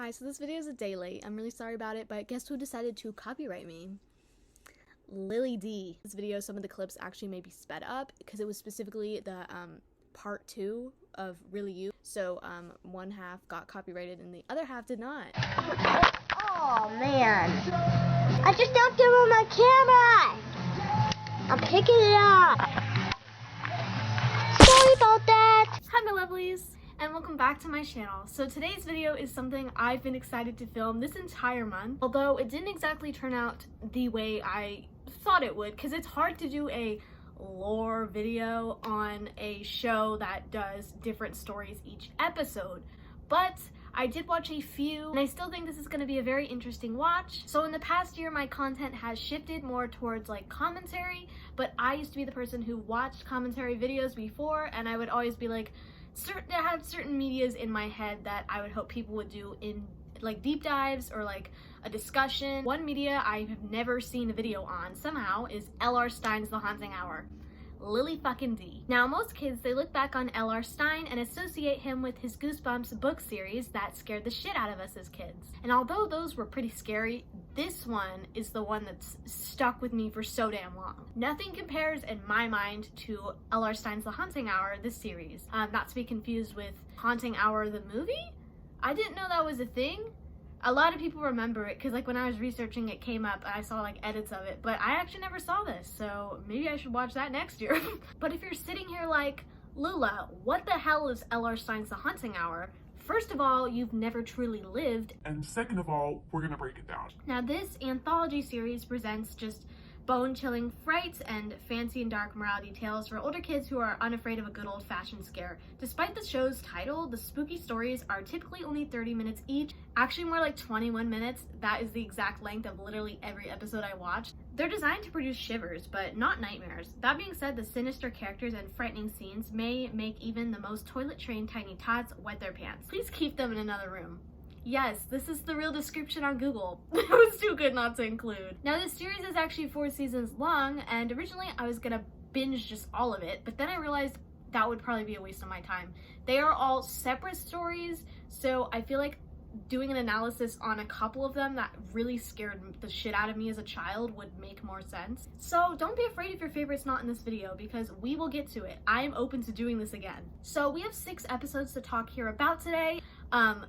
Hi, so this video is a day late. I'm really sorry about it, but guess who decided to copyright me? Lily D. This video, some of the clips actually may be sped up because it was specifically the part 2 of Really You. So one half got copyrighted and the other half did not. Oh man, I just knocked over my camera. I'm picking it up. Sorry about that. Hi my lovelies, and welcome back to my channel. So today's video is something I've been excited to film this entire month, although it didn't exactly turn out the way I thought it would, because it's hard to do a lore video on a show that does different stories each episode. But I did watch a few, and I still think this is going to be a very interesting watch. So in the past year, my content has shifted more towards like commentary, but I used to be the person who watched commentary videos before, and I would always be like, I had certain medias in my head that I would hope people would do in like deep dives or like a discussion. One media I have never seen a video on somehow is L.R. Stine's The Haunting Hour. Lily fucking D. Now, most kids, they look back on L.R. Stine and associate him with his Goosebumps book series that scared the shit out of us as kids. And although those were pretty scary, this one is the one that's stuck with me for so damn long. Nothing compares in my mind to L.R. Stine's The Haunting Hour, this series. Not to be confused with Haunting Hour, the movie? I didn't know that was a thing. A lot of people remember it because like when I was researching it came up and I saw like edits of it, but I actually never saw this, so maybe I should watch that next year. But if you're sitting here like, Lula, what the hell is L.R. Stine's The Haunting Hour? First of all, you've never truly lived. And second of all, we're gonna break it down. Now this anthology series presents just bone-chilling frights and fancy and dark morality tales for older kids who are unafraid of a good old-fashioned scare. Despite the show's title, the spooky stories are typically only 30 minutes each, actually more like 21 minutes. That is the exact length of literally every episode I watched. They're designed to produce shivers, but not nightmares. That being said, the sinister characters and frightening scenes may make even the most toilet-trained tiny tots wet their pants. Please keep them in another room. Yes, this is the real description on Google. It was too good not to include. Now this series is actually 4 seasons long, and originally I was gonna binge just all of it, but then I realized that would probably be a waste of my time. They are all separate stories, so I feel like doing an analysis on a couple of them that really scared the shit out of me as a child would make more sense. So don't be afraid if your favorite's not in this video, because we will get to it. I am open to doing this again. So we have 6 episodes to talk here about today.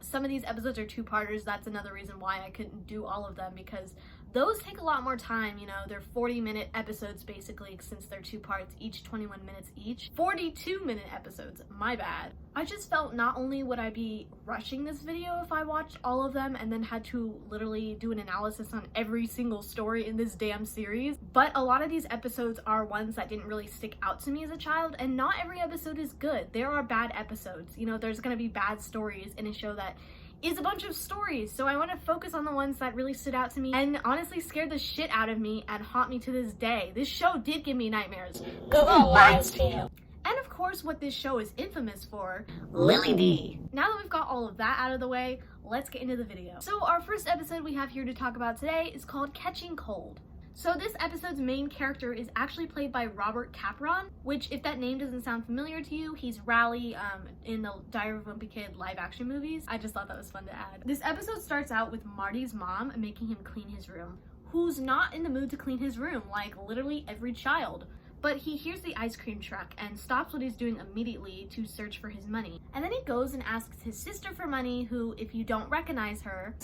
Some of these episodes are 2-parters. That's another reason why I couldn't do all of them, because those take a lot more time. You know, they're 40-minute episodes basically, since they're 2 parts, each 21 minutes each. 42-minute episodes, my bad. I just felt not only would I be rushing this video if I watched all of them and then had to literally do an analysis on every single story in this damn series, but a lot of these episodes are ones that didn't really stick out to me as a child, and not every episode is good. There are bad episodes. You know, there's gonna be bad stories in a show that is a bunch of stories, so I want to focus on the ones that really stood out to me and honestly scared the shit out of me and haunt me to this day. This show did give me nightmares. Google lies to you. And of course, what this show is infamous for, Lily D. Now that we've got all of that out of the way, let's get into the video. So our first episode we have here to talk about today is called Catching Cold. So this episode's main character is actually played by Robert Capron, which, if that name doesn't sound familiar to you, he's Raleigh in the Diary of a Wimpy Kid live-action movies. I just thought that was fun to add. This episode starts out with Marty's mom making him clean his room, who's not in the mood to clean his room, like literally every child. But he hears the ice cream truck and stops what he's doing immediately to search for his money. And then he goes and asks his sister for money, who, if you don't recognize her,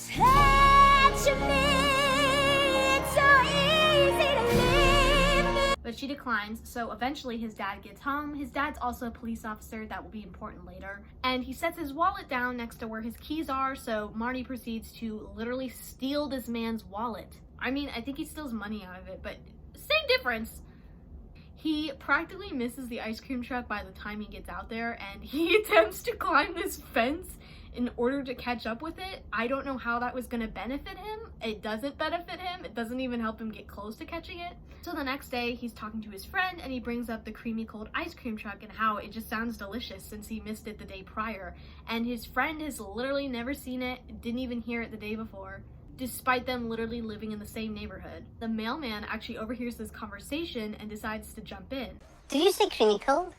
but she declines, so eventually his dad gets home. His dad's also a police officer, that will be important later. And he sets his wallet down next to where his keys are, so Marty proceeds to literally steal this man's wallet. I mean, I think he steals money out of it, but same difference. He practically misses the ice cream truck by the time he gets out there, and he attempts to climb this fence in order to catch up with it. I don't know how that was going to benefit him. It doesn't benefit him. It doesn't even help him get close to catching it. So the next day, he's talking to his friend, and he brings up the creamy cold ice cream truck and how it just sounds delicious since he missed it the day prior. And his friend has literally never seen it, didn't even hear it the day before, despite them literally living in the same neighborhood. The mailman actually overhears this conversation and decides to jump in. Did you say creamy cold?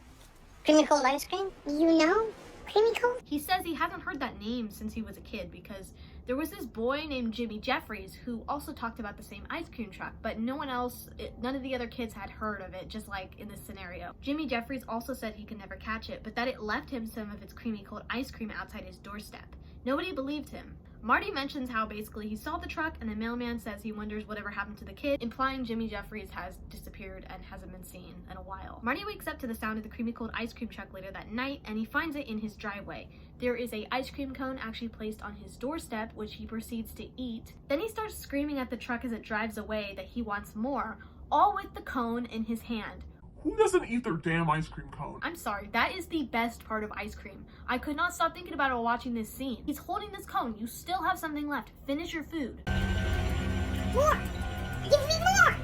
Creamy cold ice cream? You know, Creamy cone? He says he hasn't heard that name since he was a kid because there was this boy named Jimmy Jeffries who also talked about the same ice cream truck, but none of the other kids had heard of it, just like in this scenario. Jimmy Jeffries also said he could never catch it, but that it left him some of its creamy cold ice cream outside his doorstep. Nobody believed him. Marty mentions how basically he saw the truck and the mailman says he wonders whatever happened to the kid, implying Jimmy Jeffries has disappeared and hasn't been seen in a while. Marty wakes up to the sound of the creamy cold ice cream truck later that night and he finds it in his driveway. There is a ice cream cone actually placed on his doorstep, which he proceeds to eat. Then he starts screaming at the truck as it drives away that he wants more, all with the cone in his hand. Who doesn't eat their damn ice cream cone? I'm sorry, that is the best part of ice cream. I could not stop thinking about it while watching this scene. He's holding this cone. You still have something left. Finish your food. More! Give me more!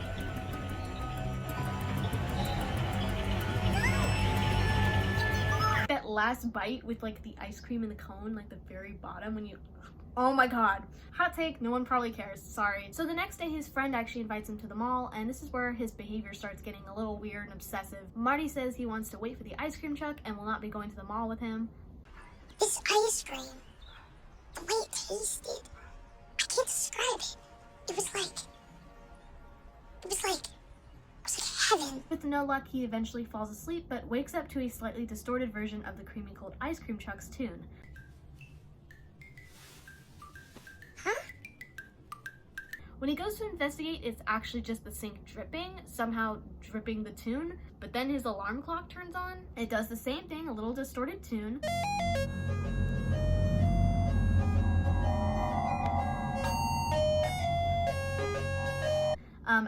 That last bite with like the ice cream in the cone, like the very bottom when you... Oh my god. Hot take, no one probably cares, sorry. So the next day his friend actually invites him to the mall and this is where his behavior starts getting a little weird and obsessive. Marty says he wants to wait for the ice cream truck and will not be going to the mall with him. This ice cream, the way it tasted, I can't describe it. It was like heaven. With no luck, he eventually falls asleep but wakes up to a slightly distorted version of the creamy cold ice cream truck's tune. Huh? When he goes to investigate, it's actually just the sink dripping, somehow dripping the tune, but then his alarm clock turns on. It does the same thing, a little distorted tune.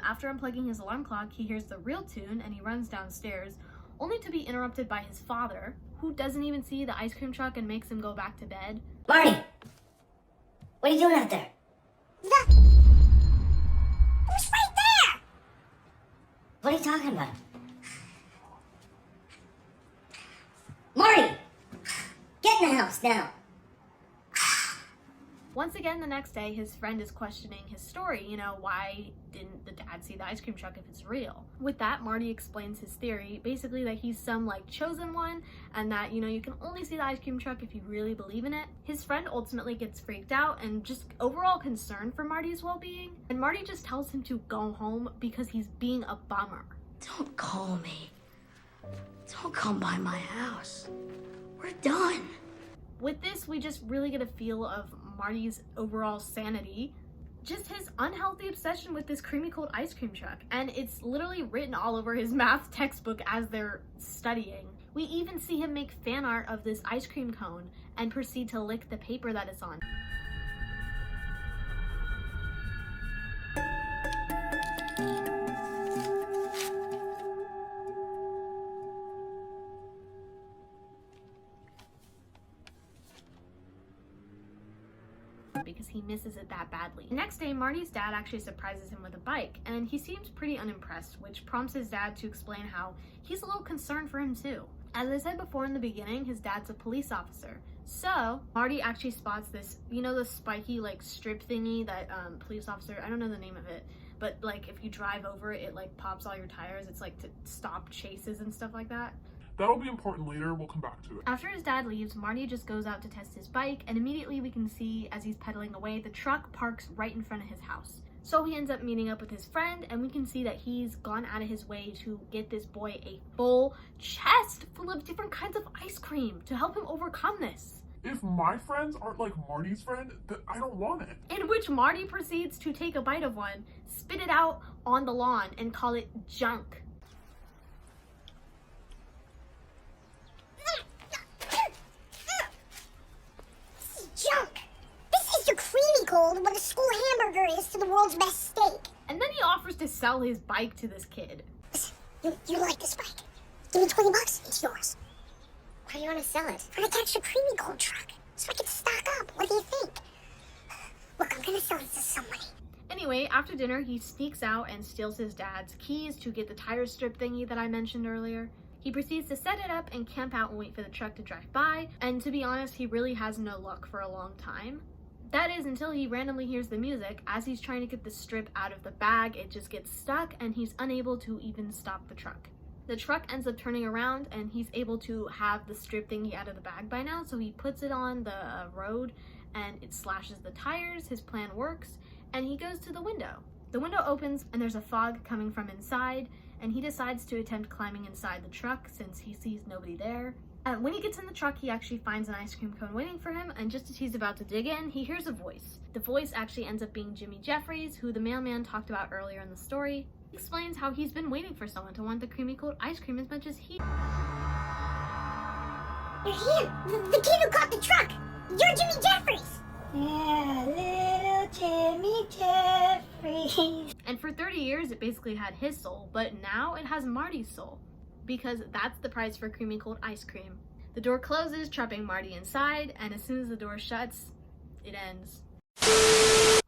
After unplugging his alarm clock, he hears the real tune and he runs downstairs, only to be interrupted by his father, who doesn't even see the ice cream truck and makes him go back to bed. Marty! What are you doing out there? It was right there! What are you talking about? Marty! Get in the house now! Once again, the next day, his friend is questioning his story. You know, why didn't the dad see the ice cream truck if it's real? With that, Marty explains his theory, basically that he's some, like, chosen one, and that, you know, you can only see the ice cream truck if you really believe in it. His friend ultimately gets freaked out and just overall concerned for Marty's well-being, and Marty just tells him to go home because he's being a bummer. Don't call me. Don't come by my house. We're done. With this, we just really get a feel of Marty's overall sanity, just his unhealthy obsession with this creamy cold ice cream truck, and it's literally written all over his math textbook as they're studying. We even see him make fan art of this ice cream cone and proceed to lick the paper that it's on. Because he misses it that badly. The next day, Marty's dad actually surprises him with a bike, and he seems pretty unimpressed, which prompts his dad to explain how he's a little concerned for him too. As I said before in the beginning, his dad's a police officer. So, Marty actually spots this, you know, the spiky, like, strip thingy that police officer, I don't know the name of it, but, like, if you drive over it, it, like, pops all your tires. It's, like, to stop chases and stuff like that. That'll be important later, we'll come back to it. After his dad leaves, Marty just goes out to test his bike, and immediately we can see, as he's pedaling away, the truck parks right in front of his house. So he ends up meeting up with his friend, and we can see that he's gone out of his way to get this boy a full chest full of different kinds of ice cream to help him overcome this. If my friends aren't like Marty's friend, then I don't want it. In which Marty proceeds to take a bite of one, spit it out on the lawn, and call it junk. Junk! This is your creamy cold what a school hamburger is to the world's best steak. And then he offers to sell his bike to this kid. Listen, you like this bike. Give me $20, it's yours. Why do you want to sell it? I'm gonna catch the creamy cold truck so I can stock up. What do you think? Look, I'm gonna sell it to somebody. Anyway, after dinner, he sneaks out and steals his dad's keys to get the tire strip thingy that I mentioned earlier. He proceeds to set it up and camp out and wait for the truck to drive by, and to be honest, he really has no luck for a long time. That is until he randomly hears the music. As he's trying to get the strip out of the bag, it just gets stuck and he's unable to even stop the truck. The truck ends up turning around and he's able to have the strip thingy out of the bag by now, so he puts it on the road and it slashes the tires. His plan works and he goes to the window. The window opens and there's a fog coming from inside, and he decides to attempt climbing inside the truck since he sees nobody there. When he gets in the truck, he actually finds an ice cream cone waiting for him, and just as he's about to dig in, he hears a voice. The voice actually ends up being Jimmy Jeffries, who the mailman talked about earlier in the story. He explains how he's been waiting for someone to want the creamy cold ice cream as much as he. You're here! The kid who caught the truck! You're Jimmy Jeffries! Yeah, little Jimmy Jeffries. And for 30 years, it basically had his soul, but now it has Marty's soul, because that's the price for creamy cold ice cream. The door closes, trapping Marty inside, and as soon as the door shuts, it ends.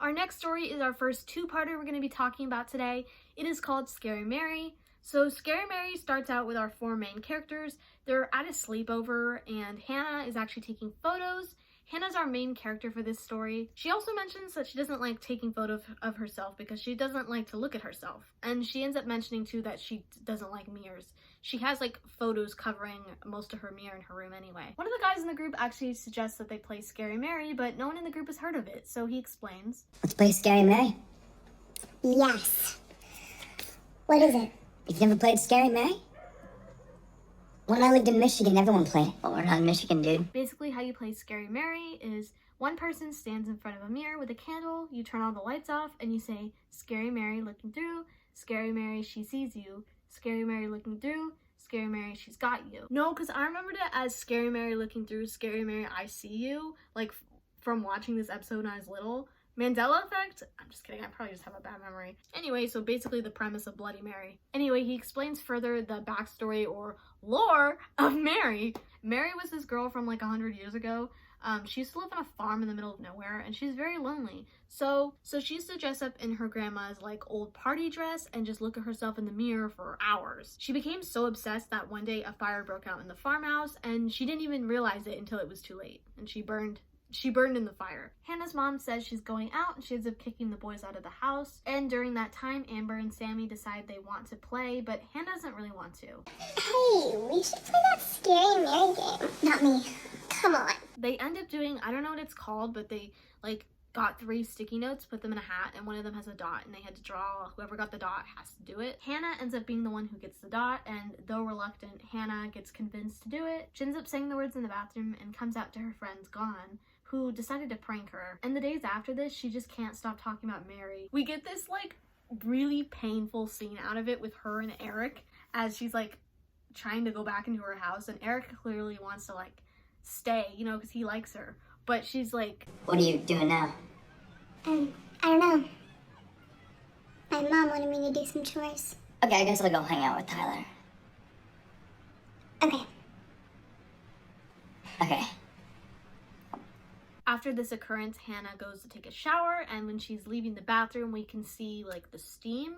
Our next story is our first two-parter we're going to be talking about today. It is called Scary Mary. So Scary Mary starts out with our four main characters. They're at a sleepover, and Hannah is actually taking photos. Hannah's our main character for this story. She also mentions that she doesn't like taking photos of herself because she doesn't like to look at herself. And she ends up mentioning too that she doesn't like mirrors. She has like photos covering most of her mirror in her room anyway. One of the guys in the group actually suggests that they play Scary Mary, but no one in the group has heard of it, so he explains. Let's play Scary Mary. Yes. What is it? You've never played Scary Mary? When I lived in Michigan, everyone played it. But we're not in Michigan, dude. Basically, how you play Scary Mary is one person stands in front of a mirror with a candle, you turn all the lights off, and you say, Scary Mary looking through, Scary Mary, she sees you, Scary Mary looking through, Scary Mary, she's got you. No, because I remembered it as Scary Mary looking through, Scary Mary, I see you, like from watching this episode when I was little. Mandela effect? I'm just kidding, I probably just have a bad memory. Anyway, so basically the premise of Bloody Mary. Anyway, he explains further the backstory or lore of Mary. Mary was this girl from like 100 years ago. She used to live on a farm in the middle of nowhere, and she's very lonely. So she used to dress up in her grandma's like old party dress and just look at herself in the mirror for hours. She became so obsessed that one day a fire broke out in the farmhouse, and she didn't even realize it until it was too late, and she burned in the fire. Hannah's mom says she's going out and she ends up kicking the boys out of the house. And during that time, Amber and Sammy decide they want to play, but Hannah doesn't really want to. Hey, we should play that Scary Mary game. Not me. Come on. They end up doing, I don't know what it's called, but they like got 3 sticky notes, put them in a hat, and one of them has a dot, and they had to draw. Whoever got the dot has to do it. Hannah ends up being the one who gets the dot, and though reluctant, Hannah gets convinced to do it. She ends up saying the words in the bathroom and comes out to her friends gone, who decided to prank her. And the days after this, she just can't stop talking about Mary. We get this like really painful scene out of it with her and Eric as she's like trying to go back into her house, and Eric clearly wants to like stay, you know, because he likes her. But she's like, What are you doing now? I don't know. My mom wanted me to do some chores. Okay, I guess I'll go hang out with Tyler. Okay. Okay. after this occurrence, Hannah goes to take a shower, and when she's leaving the bathroom, we can see like the steam.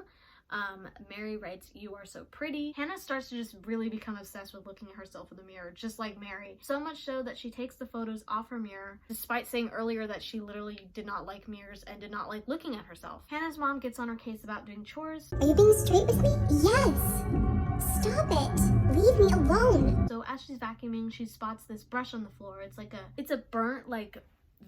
Mary writes, "You are so pretty." Hannah starts to just really become obsessed with looking at herself in the mirror, just like Mary. So much so that she takes the photos off her mirror, despite saying earlier that she literally did not like mirrors and did not like looking at herself. Hannah's mom gets on her case about doing chores. Are you being straight with me? Yes! Stop it! Leave me alone! So as she's vacuuming, she spots this brush on the floor. It's a burnt, like,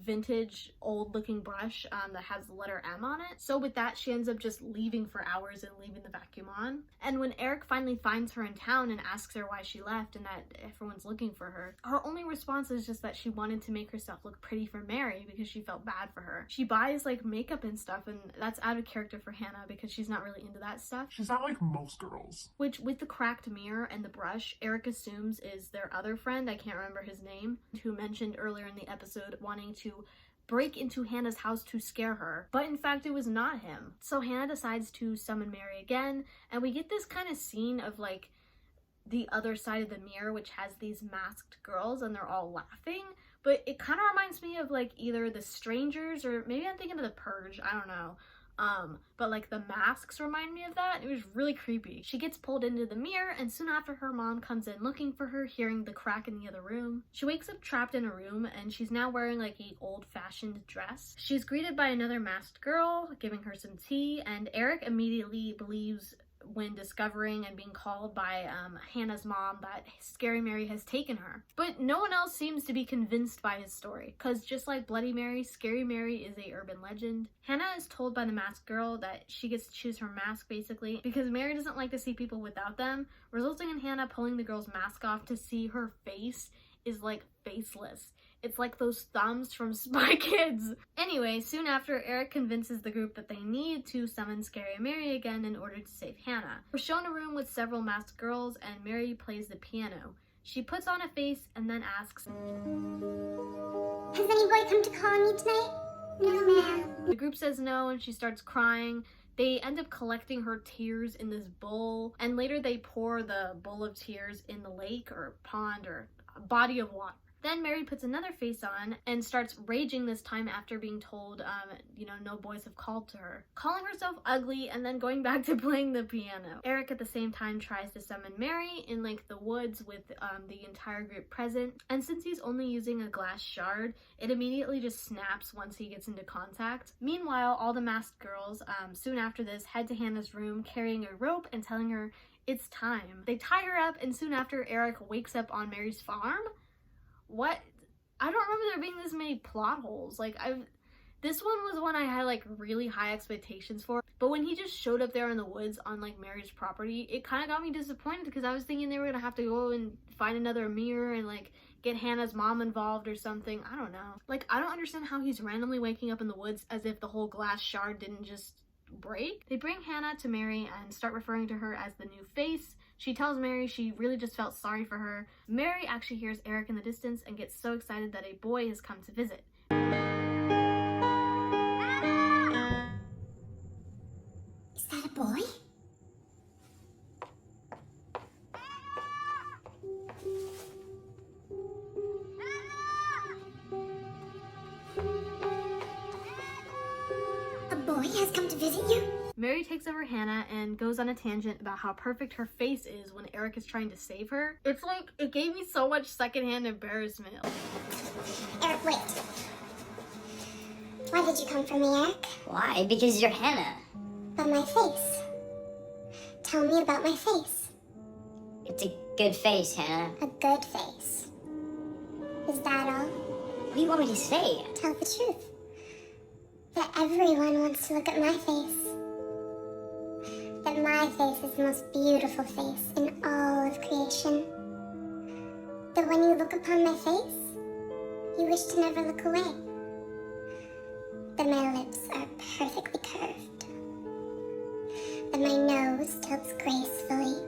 vintage old looking brush that has the letter M on it. So with that, she ends up just leaving for hours and leaving the vacuum on. And when Eric finally finds her in town and asks her why she left and that everyone's looking for her, her only response is just that she wanted to make herself look pretty for Mary because she felt bad for her. She buys like makeup and stuff, and that's out of character for Hannah because she's not really into that stuff. She's not like most girls. Which, with the cracked mirror and the brush, Eric assumes is their other friend, I can't remember his name, who mentioned earlier in the episode wanting to break into Hannah's house to scare her, but in fact it was not him. So Hannah decides to summon Mary again, and we get this kind of scene of like the other side of the mirror, which has these masked girls and they're all laughing, but it kind of reminds me of like either The Strangers or maybe I'm thinking of The Purge, I don't know. But like the masks remind me of that. It was really creepy. She gets pulled into the mirror, and soon after her mom comes in looking for her, hearing the crack in the other room. She wakes up trapped in a room, and she's now wearing like a old-fashioned dress. She's greeted by another masked girl giving her some tea, and Eric immediately believes when discovering and being called by Hannah's mom that Scary Mary has taken her. But no one else seems to be convinced by his story, because just like Bloody Mary, Scary Mary is a urban legend. Hannah is told by the masked girl that she gets to choose her mask basically, because Mary doesn't like to see people without them, resulting in Hannah pulling the girl's mask off to see her face is like faceless. It's like those thumbs from Spy Kids. Anyway, soon after, Eric convinces the group that they need to summon Scary Mary again in order to save Hannah. We're shown a room with several masked girls, and Mary plays the piano. She puts on a face and then asks, Has any boy come to call on you tonight? No, ma'am. The group says no, and she starts crying. They end up collecting her tears in this bowl, and later they pour the bowl of tears in the lake or pond or a body of water. Then Mary puts another face on and starts raging, this time after being told, no boys have called to her. Calling herself ugly and then going back to playing the piano. Eric at the same time tries to summon Mary in like the woods with the entire group present. And since he's only using a glass shard, it immediately just snaps once he gets into contact. Meanwhile, all the masked girls, soon after this, head to Hannah's room carrying a rope and telling her it's time. They tie her up, and soon after, Eric wakes up on Mary's farm. What? I don't remember there being this many plot holes. This one was one I had like really high expectations for, but when he just showed up there in the woods on like Mary's property, it kind of got me disappointed because I was thinking they were gonna have to go and find another mirror and like get Hannah's mom involved or something. I don't know. Like, I don't understand how he's randomly waking up in the woods as if the whole glass shard didn't just break. They bring Hannah to Mary and start referring to her as the new face. She tells Mary she really just felt sorry for her. Mary actually hears Eric in the distance and gets so excited that a boy has come to visit. Is that a boy? A boy has come to visit you? Mary takes over Hannah and goes on a tangent about how perfect her face is when Eric is trying to save her. It's like, it gave me so much secondhand embarrassment. Eric, wait. Why did you come for me, Eric? Why? Because you're Hannah. But my face. Tell me about my face. It's a good face, Hannah. A good face. Is that all? What do you want me to say? Tell the truth. That everyone wants to look at my face. That my face is the most beautiful face in all of creation. That when you look upon my face, you wish to never look away. That my lips are perfectly curved. That my nose tilts gracefully.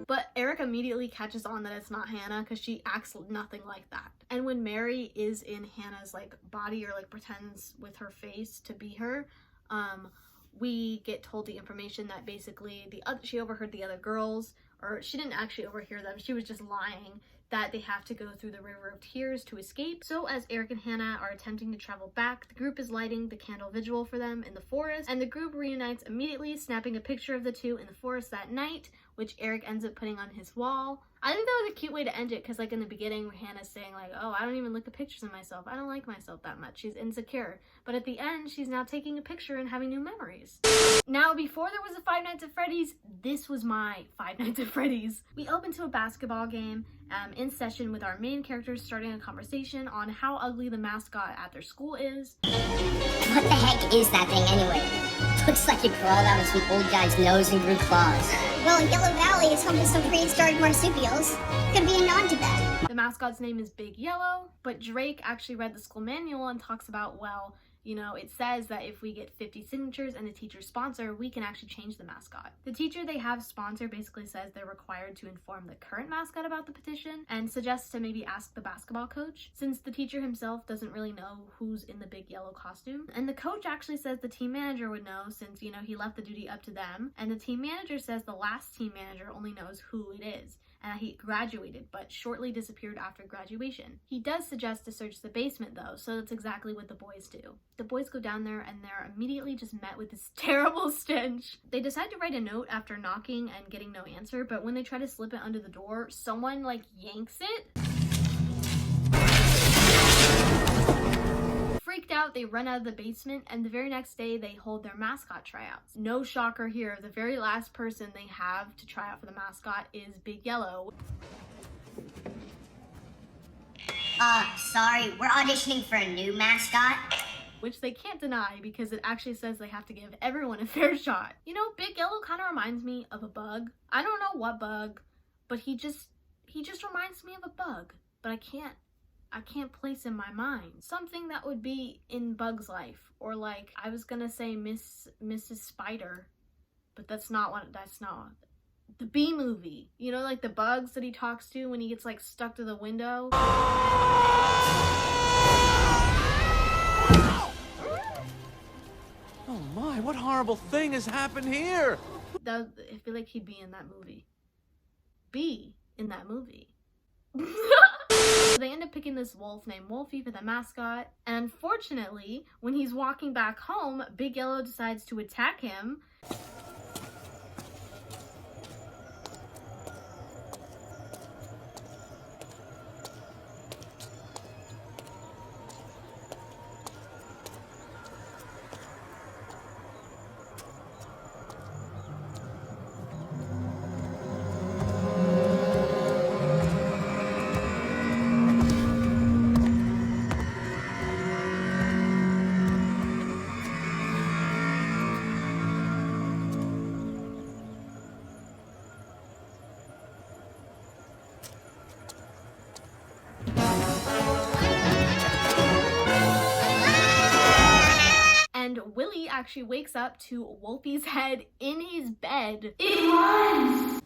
But Eric immediately catches on that it's not Hannah because she acts nothing like that. And when Mary is in Hannah's like body or like pretends with her face to be her, we get told the information that basically she overheard the other girls, or she didn't actually overhear them, she was just lying, that they have to go through the River of Tears to escape. So as Eric and Hannah are attempting to travel back, the group is lighting the candle vigil for them in the forest, and the group reunites immediately, snapping a picture of the two in the forest that night, which Eric ends up putting on his wall. I think that was a cute way to end it, because like in the beginning where Hannah's saying like, oh, I don't even look at pictures of myself, I don't like myself that much, she's insecure, but at the end she's now taking a picture and having new memories. Now, before there was a Five Nights at Freddy's, this was my Five Nights at Freddy's. We open to a basketball game in session with our main characters starting a conversation on how ugly the mascot at their school is. What the heck is that thing anyway? Looks like it crawled out of some old guy's nose and grew claws. Well, Yellow Valley is home to some prehistoric marsupials. Could be a nod to that. The mascot's name is Big Yellow, but Drake actually read the school manual and talks about, well, you know, it says that if we get 50 signatures and a teacher sponsor, we can actually change the mascot. The teacher they have sponsor basically says they're required to inform the current mascot about the petition and suggests to maybe ask the basketball coach, since the teacher himself doesn't really know who's in the Big Yellow costume. And the coach actually says the team manager would know, since, you know, he left the duty up to them. And the team manager says the last team manager only knows who it is, and he graduated, but shortly disappeared after graduation. He does suggest to search the basement though, so that's exactly what the boys do. The boys go down there and they're immediately just met with this terrible stench. They decide to write a note after knocking and getting no answer, but when they try to slip it under the door, someone like yanks it. Freaked out, they run out of the basement, and the very next day they hold their mascot tryouts. No shocker here, the very last person they have to try out for the mascot is Big Yellow. Sorry, we're auditioning for a new mascot. Which they can't deny because it actually says they have to give everyone a fair shot. You know, Big Yellow kind of reminds me of a bug. I don't know what bug, but he just reminds me of a bug, but I can't place in my mind. Something that would be in Bug's life, or like, I was gonna say Mrs. Spider, but that's not the Bee Movie. You know, like the bugs that he talks to when he gets like stuck to the window. Oh my, what horrible thing has happened here? I feel like he'd be in that movie. Be in that movie. They end up picking this wolf named Wolfie for the mascot, and unfortunately, when he's walking back home, Big Yellow decides to attack him. And Willie actually wakes up to Wolfie's head in his bed. It runs!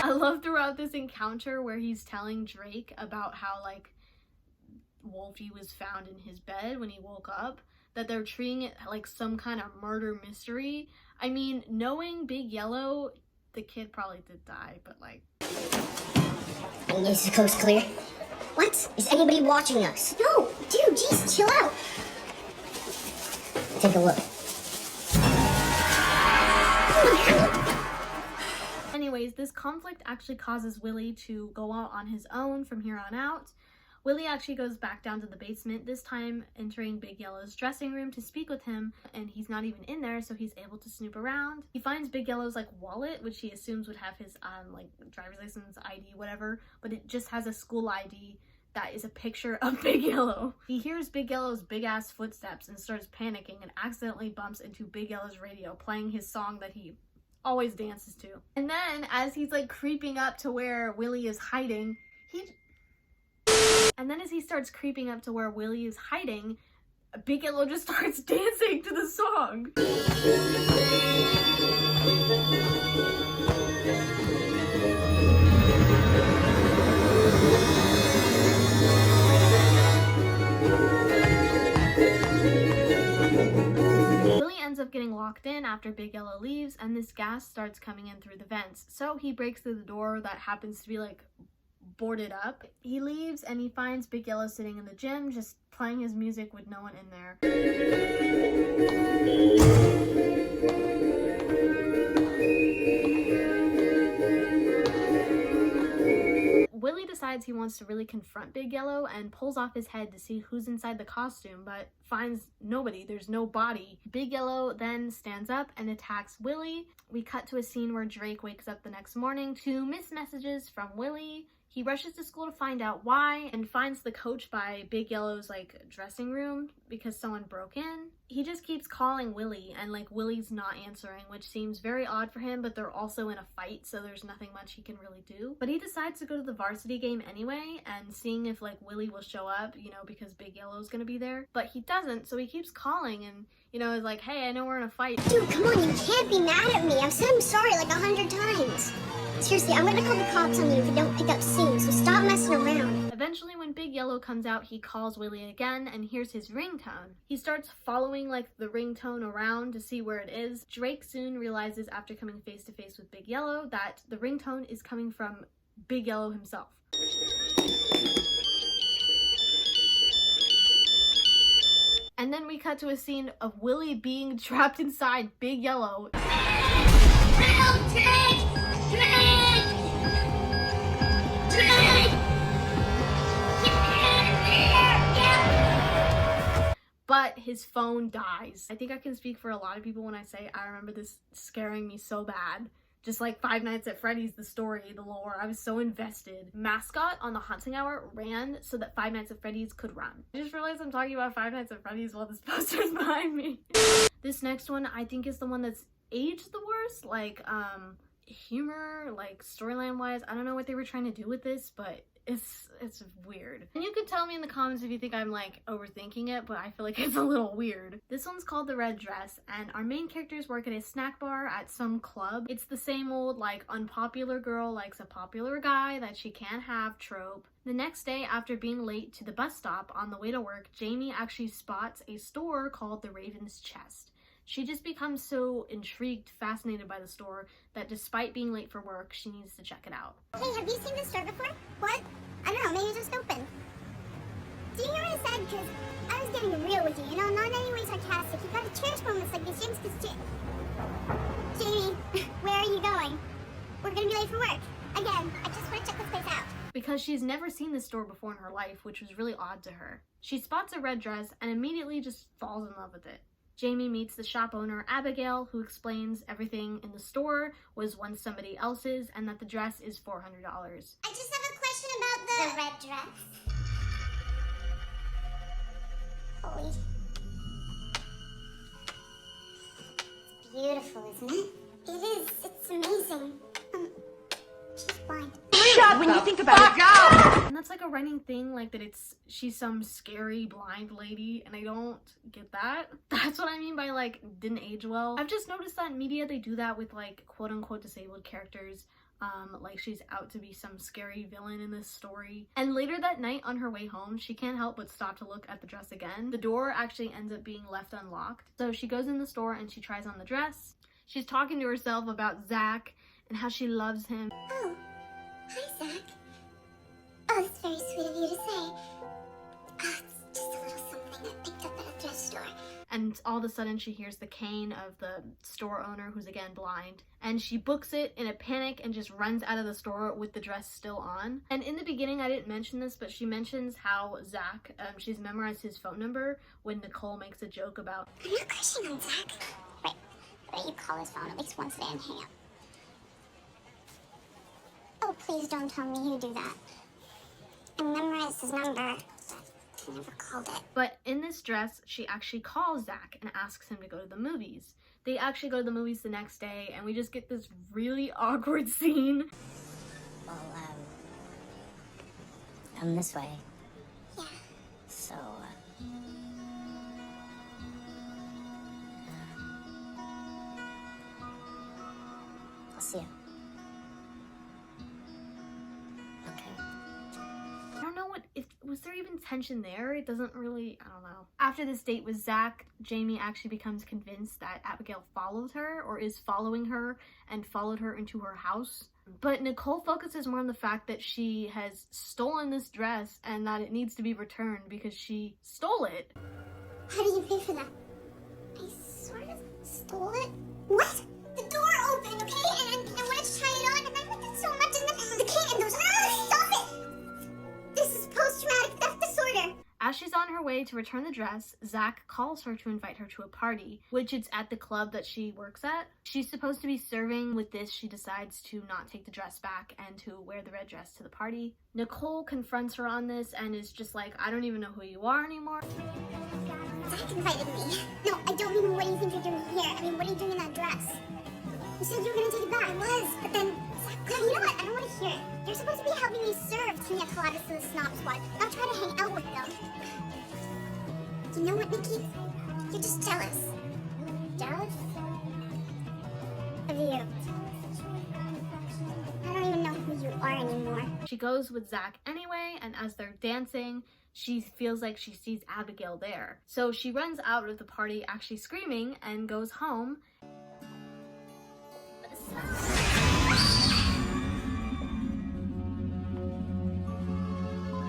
I love throughout this encounter where he's telling Drake about how like Wolfie was found in his bed when he woke up, that they're treating it like some kind of murder mystery. I mean, knowing Big Yellow, the kid probably did die, but like... Is the coast clear? What? Is anybody watching us? No, dude, jeez, chill out. Take a look. Anyways, this conflict actually causes Willie to go out on his own from here on out. Willie actually goes back down to the basement, this time entering Big Yellow's dressing room to speak with him, and he's not even in there, so he's able to snoop around. He finds Big Yellow's like wallet, which he assumes would have his like driver's license, ID, whatever, but it just has a school ID that is a picture of Big Yellow. He hears Big Yellow's big ass footsteps and starts panicking and accidentally bumps into Big Yellow's radio playing his song that he always dances to. And then as he's like creeping up to where Willie is hiding, as he starts creeping up to where Willie is hiding, Big Yellow just starts dancing to the song. Willie ends up getting locked in after Big Yellow leaves, and this gas starts coming in through the vents. So he breaks through the door that happens to be like boarded up. He leaves and he finds Big Yellow sitting in the gym just playing his music with no one in there. Willie decides he wants to really confront Big Yellow and pulls off his head to see who's inside the costume, but finds nobody. There's no body. Big Yellow then stands up and attacks Willie. We cut to a scene where Drake wakes up the next morning to miss messages from Willie. He rushes to school to find out why and finds the coach by Big Yellow's like dressing room because someone broke in. He just keeps calling Willie and like Willie's not answering, which seems very odd for him, but they're also in a fight, so there's nothing much he can really do. But he decides to go to the varsity game anyway and seeing if like Willie will show up, you know, because Big Yellow's gonna be there. But he doesn't, so he keeps calling and, you know, is like, hey, I know we're in a fight. Dude, come on, you can't be mad at me. I've said I'm sorry like 100 times. Seriously, I'm gonna call the cops on you if you don't pick up soon, so stop messing around. Eventually, when Big Yellow comes out, he calls Willie again and hears his ringtone. He starts following like the ringtone around to see where it is. Drake soon realizes after coming face to face with Big Yellow that the ringtone is coming from Big Yellow himself. And then we cut to a scene of Willie being trapped inside Big Yellow. But his phone dies. I think I can speak for a lot of people when I say I remember this scaring me so bad. Just like Five Nights at Freddy's, the story, the lore, I was so invested. Mascot on the Haunting Hour ran so that Five Nights at Freddy's could run. I just realized I'm talking about Five Nights at Freddy's while this poster is behind me. This next one I think is the one that's aged the worst. Like, humor, like storyline wise. I don't know what they were trying to do with this, but it's weird. And you can tell me in the comments if you think I'm like overthinking it, but I feel like it's a little weird. This one's called The Red Dress, and our main characters work at a snack bar at some club. It's the same old like unpopular girl likes a popular guy that she can't have trope. The next day, after being late to the bus stop on the way to work, Jamie actually spots a store called the Raven's Chest. She just becomes so intrigued, fascinated by the store, that despite being late for work, she needs to check it out. Hey, have you seen this store before? What? I don't know, maybe it's just open. Do you hear what I said? Because I was getting real with you, you know? Not in any way sarcastic. You gotta cherish moments like these, James, because Jamie, where are you going? We're gonna be late for work. Again, I just want to check this place out. Because she's never seen this store before in her life, which was really odd to her. She spots a red dress and immediately just falls in love with it. Jamie meets the shop owner, Abigail, who explains everything in the store was once somebody else's and that the dress is $400. I just have a question about the red dress. Holy. It's beautiful, isn't it? It is. It's amazing. She's blind. When you think about it. And that's like a running thing, like that she's some scary blind lady, and I don't get that. That's what I mean by like didn't age well. I've just noticed that in media they do that with like quote unquote disabled characters. Like she's out to be some scary villain in this story. And later that night on her way home, she can't help but stop to look at the dress again. The door actually ends up being left unlocked. So she goes in the store and she tries on the dress. She's talking to herself about Zach and how she loves him. Oh, hi, Zach. Oh, that's very sweet of you to say. It's just a little something I picked up at a thrift store. And all of a sudden she hears the cane of the store owner, who's again blind, and she books it in a panic and just runs out of the store with the dress still on. And in the beginning I didn't mention this, but she mentions how Zach, she's memorized his phone number when Nicole makes a joke about, I'm not crushing on Zach. Wait, I bet you call his phone at least once a day and hang up. Oh, please don't tell me you do that. I memorized his number, but I never called it. But in this dress, she actually calls Zach and asks him to go to the movies. They actually go to the movies the next day, and we just get this really awkward scene. Well, come this way. Yeah. So, I'll see you. I don't know was there even tension there? It doesn't really, I don't know. After this date with Zach, Jamie actually becomes convinced that Abigail followed her or is following her and followed her into her house. But Nicole focuses more on the fact that she has stolen this dress and that it needs to be returned because she stole it. How do you pay for that? I sort of stole it. What? The door opened, okay? And I wanted to try it on, and I looked at so much in the cane goes, stop it! This is post-traumatic theft disorder. As she's on her way to return the dress, Zach calls her to invite her to a party, which is at the club that she works at. She's supposed to be serving. With this, she decides to not take the dress back and to wear the red dress to the party. Nicole confronts her on this and is just like, I don't even know who you are anymore. Zach invited me. No, I don't mean what do you think you're doing here. I mean, what are you doing in that dress? You said you were going to take it back. I was, but then Zach, you know what? I don't want to hear it. You're supposed to be helping me serve pina coladas to the snob squad, not try to hang out with them. You know what, Nikki? You're just jealous. Jealous? Of you. I don't even know who you are anymore. She goes with Zach anyway, and as they're dancing, she feels like she sees Abigail there. So she runs out of the party actually screaming and goes home.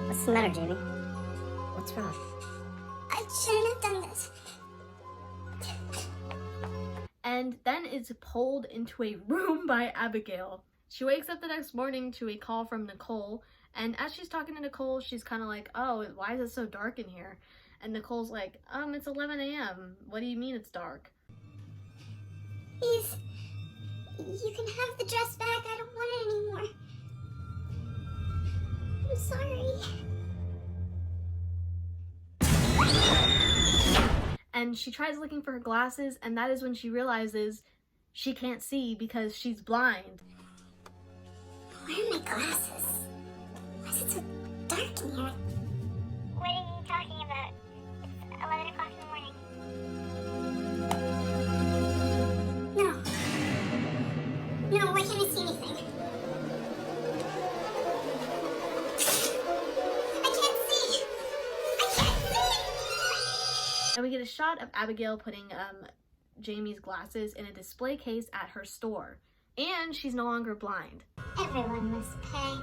What's the matter, Jamie? What's wrong? I shouldn't have done this. and then is pulled into a room by Abigail. She wakes up the next morning to a call from Nicole, and as she's talking to Nicole, she's kind of like, oh, why is it so dark in here? And Nicole's like, it's 11 a.m. What do you mean it's dark? Please, you can have the dress back. I don't want it anymore. I'm sorry. And she tries looking for her glasses, and that is when she realizes she can't see because she's blind. Where are my glasses? Why is it so dark in here? What are you talking about? It's 11 o'clock in the morning. No, why can't I see anything? I can't see! And we get a shot of Abigail putting Jamie's glasses in a display case at her store. And she's no longer blind. Everyone must pay.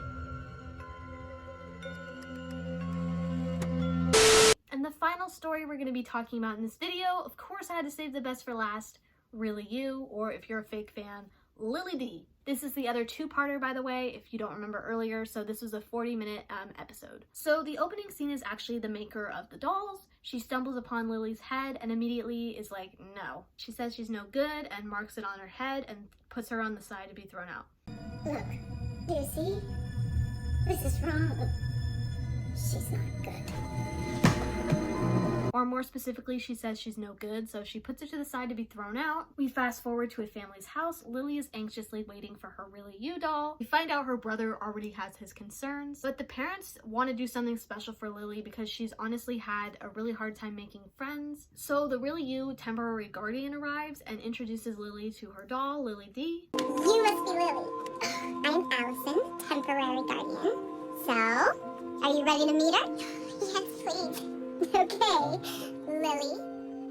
And the final story we're going to be talking about in this video, of course I had to save the best for last, Really You, or if you're a fake fan, Lily D. This is the other two-parter, by the way, if you don't remember earlier, so this was a 40-minute episode. So the opening scene is actually the maker of the dolls. She stumbles upon Lily's head and immediately is like, no. She says she's no good and marks it on her head and puts her on the side to be thrown out. Look, Lucy, this is wrong. She's not good. Or more specifically, she says she's no good, so she puts her to the side to be thrown out. We fast forward to a family's house. Lily is anxiously waiting for her Really You doll. We find out her brother already has his concerns, but the parents want to do something special for Lily because she's honestly had a really hard time making friends. So the Really You temporary guardian arrives and introduces Lily to her doll, Lily D. You must be Lily. I'm Allison, temporary guardian. So, are you ready to meet her? Yes, please. Okay, Lily,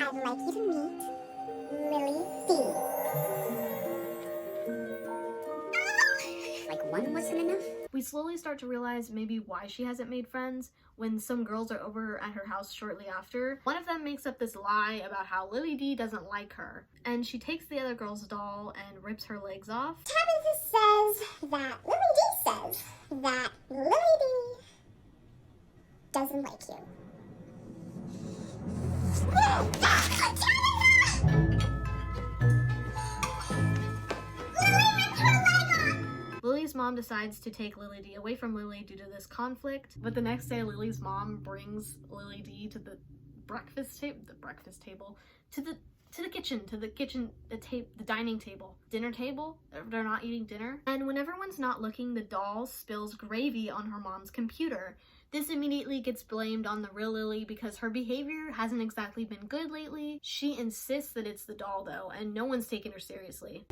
I'd like you to meet Lily D. Like one wasn't enough? We slowly start to realize maybe why she hasn't made friends when some girls are over at her house shortly after. One of them makes up this lie about how Lily D doesn't like her, and she takes the other girl's doll and rips her legs off. Tabitha says that Lily D says that Lily D doesn't like you. Lily's mom decides to take Lily D away from Lily due to this conflict, but the next day Lily's mom brings Lily D to the dining table. Dinner table? They're not eating dinner. And when everyone's not looking, the doll spills gravy on her mom's computer. This immediately gets blamed on the real Lily because her behavior hasn't exactly been good lately. She insists that it's the doll though, and no one's taken her seriously.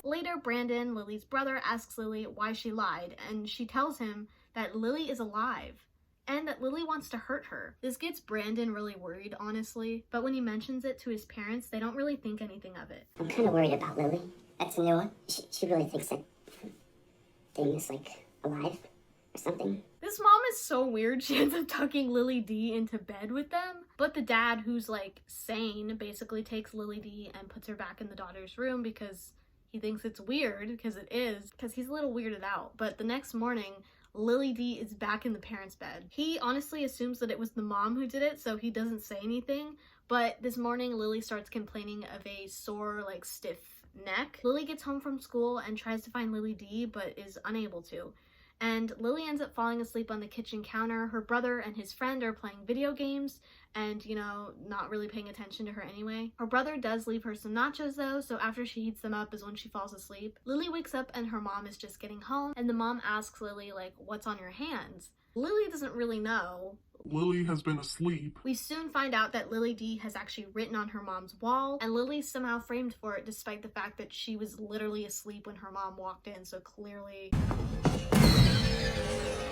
Later, Brandon, Lily's brother, asks Lily why she lied, and she tells him that Lily is alive and that Lily wants to hurt her. This gets Brandon really worried, honestly, but when he mentions it to his parents, they don't really think anything of it. I'm kind of worried about Lily. That's a new one. She really thinks that thing is like alive or something. This mom is so weird. She ends up tucking Lily D into bed with them, but the dad, who's like sane, basically takes Lily D and puts her back in the daughter's room because he thinks it's weird, because it is, because he's a little weirded out. But the next morning, Lily D is back in the parents' bed. He honestly assumes that it was the mom who did it, so he doesn't say anything. But this morning, Lily starts complaining of a sore, like, stiff neck. Lily gets home from school and tries to find Lily D, but is unable to. And Lily ends up falling asleep on the kitchen counter. Her brother and his friend are playing video games and, you know, not really paying attention to her anyway. Her brother does leave her some nachos though, so after she heats them up is when she falls asleep. Lily wakes up and her mom is just getting home, and the mom asks Lily, like, what's on your hands? Lily doesn't really know. Lily has been asleep. We soon find out that Lily D has actually written on her mom's wall, and Lily's somehow framed for it despite the fact that she was literally asleep when her mom walked in, so clearly...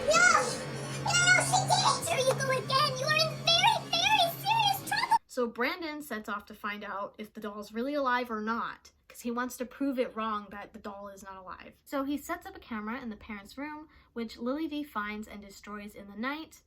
No, she did it! There you go again! You are in very, very serious trouble! So Brandon sets off to find out if the doll's really alive or not, because he wants to prove it wrong that the doll is not alive. So he sets up a camera in the parents' room, which Lily D finds and destroys in the night.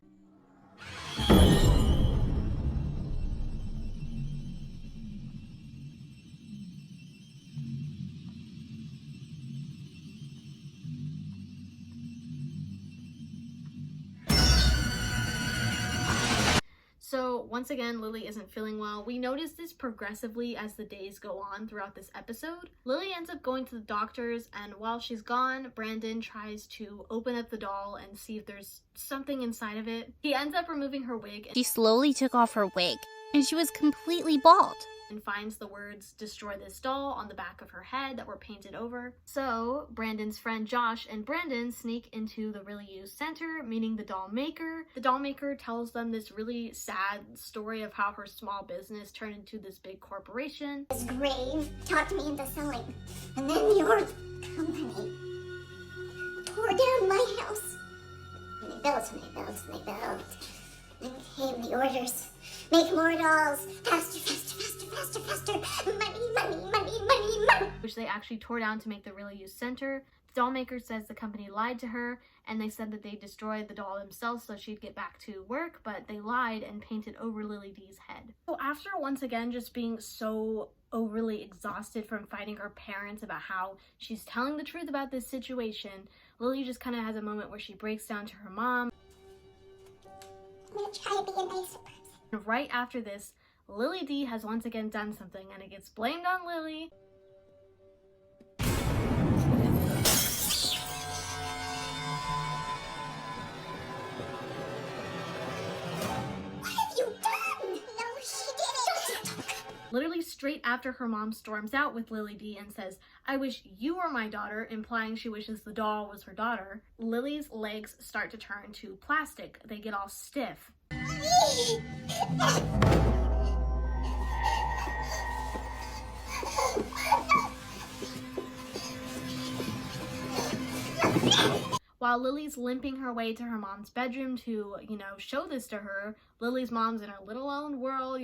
So once again, Lily isn't feeling well. We notice this progressively as the days go on throughout this episode. Lily ends up going to the doctor's, and while she's gone, Brandon tries to open up the doll and see if there's something inside of it. He ends up removing her wig. She slowly took off her wig, and she was completely bald. And finds the words "destroy this doll" on the back of her head that were painted over. So Brandon's friend Josh and Brandon sneak into the Really Used Center, meeting the doll maker. The doll maker tells them this really sad story of how her small business turned into this big corporation. This grave talked me into selling, and then your company tore down my house. And they built, and they built, and they built. Then came the orders. Make more dolls. Faster, faster, faster, faster, faster. Money, money, money, money, money. Which they actually tore down to make the Really Used Center. The doll maker says the company lied to her, and they said that they destroyed the doll themselves so she'd get back to work, but they lied and painted over Lily D's head. So after once again just being so overly exhausted from fighting her parents about how she's telling the truth about this situation, Lily just kind of has a moment where she breaks down to her mom. I'm gonna try to be a nicer person. And right after this, Lily D has once again done something, and it gets blamed on Lily. What have you done? No, she didn't. Literally straight after her mom storms out with Lily D and says, "I wish you were my daughter," implying she wishes the doll was her daughter, Lily's legs start to turn to plastic. They get all stiff. While Lily's limping her way to her mom's bedroom to, show this to her, Lily's mom's in her little own world,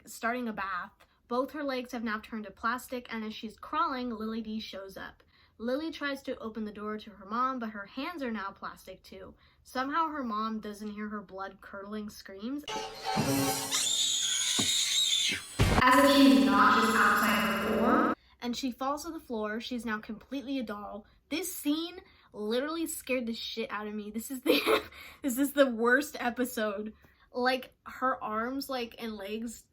starting a bath. Both her legs have now turned to plastic, and as she's crawling, Lily D shows up. Lily tries to open the door to her mom, but her hands are now plastic too. Somehow her mom doesn't hear her blood-curdling screams, as if she's not just outside her door, and she falls to the floor. She's now completely a doll. This scene literally scared the shit out of me. This is the worst episode. Like, her arms, and legs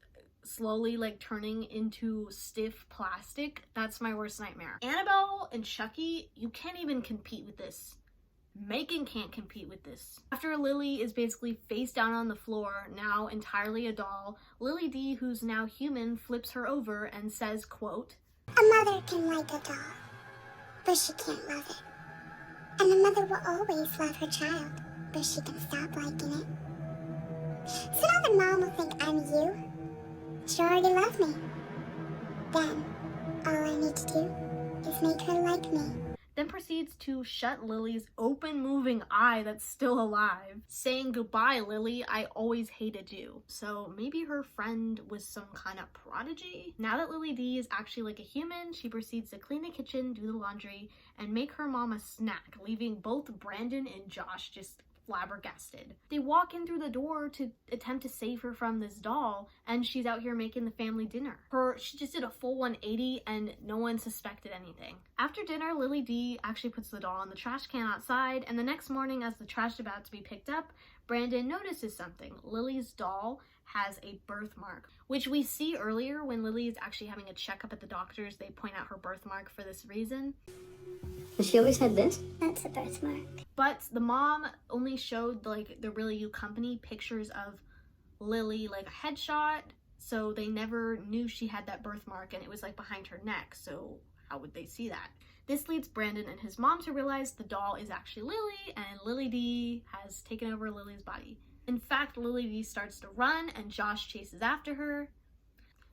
slowly, turning into stiff plastic. That's my worst nightmare. Annabelle and Chucky, you can't even compete with this. Megan can't compete with this. After Lily is basically face down on the floor, now entirely a doll, Lily D, who's now human, flips her over and says, quote, A mother can like a doll, but she can't love it. And a mother will always love her child, but she can stop liking it. So now the mom will think I'm you. She already loved me. Then, all I need to do is make her like me. Then proceeds to shut Lily's open moving eye that's still alive, saying, "Goodbye, Lily, I always hated you." So maybe her friend was some kind of prodigy? Now that Lily D is actually like a human, she proceeds to clean the kitchen, do the laundry, and make her mom a snack, leaving both Brandon and Josh just flabbergasted. They walk in through the door to attempt to save her from this doll, and she's out here making the family dinner. She just did a full 180 and no one suspected anything. After dinner, Lily D actually puts the doll in the trash can outside, and the next morning as the trash is about to be picked up, Brandon notices something. Lily's doll has a birthmark, which we see earlier when Lily is actually having a checkup at the doctor's. They point out her birthmark for this reason. Has she always had this? That's a birthmark. But the mom only showed the Really You company pictures of Lily, a headshot, so they never knew she had that birthmark, and it was behind her neck, so how would they see that? This leads Brandon and his mom to realize the doll is actually Lily, and Lily D has taken over Lily's body. In fact, Lily D starts to run, and Josh chases after her.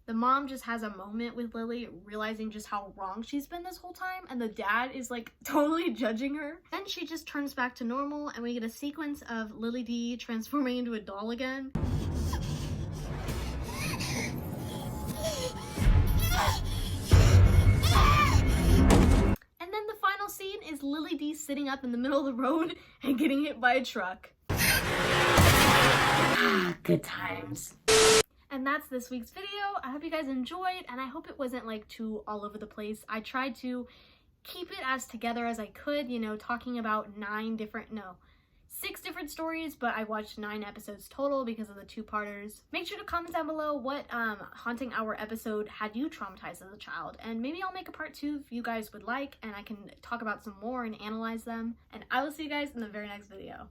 The mom just has a moment with Lily, realizing just how wrong she's been this whole time, and the dad is totally judging her. Then she just turns back to normal, and we get a sequence of Lily D transforming into a doll again. sitting up in the middle of the road and getting hit by a truck. Good times. And that's this week's video. I hope you guys enjoyed, and I hope it wasn't like too all over the place. I tried to keep it as together as I could, you know, talking about 6 different stories, but I watched 9 episodes total because of the 2-parters. Make sure to comment down below what Haunting Hour episode had you traumatized as a child, and maybe I'll make a part 2 if you guys would like, and I can talk about some more and analyze them. And I will see you guys in the very next video.